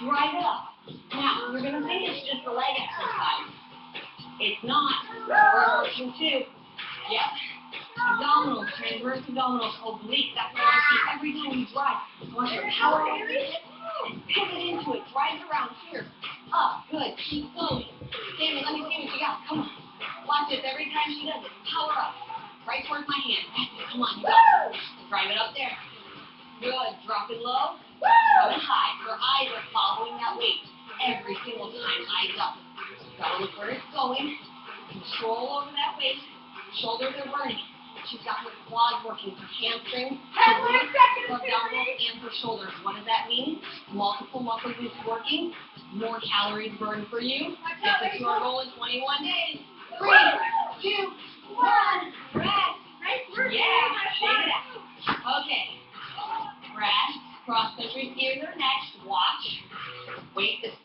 Drive it up. Now, you're going to think it's just a leg exercise. It's not. We're working too. Yep. Abdominals, transverse abdominals, obliques. That's what I want to see every time you drive. I want you to power over it and pivot into it. Drive it around here. Up. Good. Keep going. Sammy, let me see what you got. Come on. Watch this. Every time she does it, power up. Right towards my hand. That's it. Come on. You got it. Drive it up there. Good. Drop it low. Drop it high. Her eyes are following that weight every single time. Eyes up. Gotta look where it's going. Control over that weight. Shoulders are burning. She's got her quads working, her hamstrings, her glutes, her abdominals, and her shoulders. What does that mean? Multiple muscle groups working, more calories burned for you. Get to our goal in 21 days. 3, 2, 1, rest. Yeah, shake it out. Okay. Rest. Cross country skiers are next. Watch. Wait this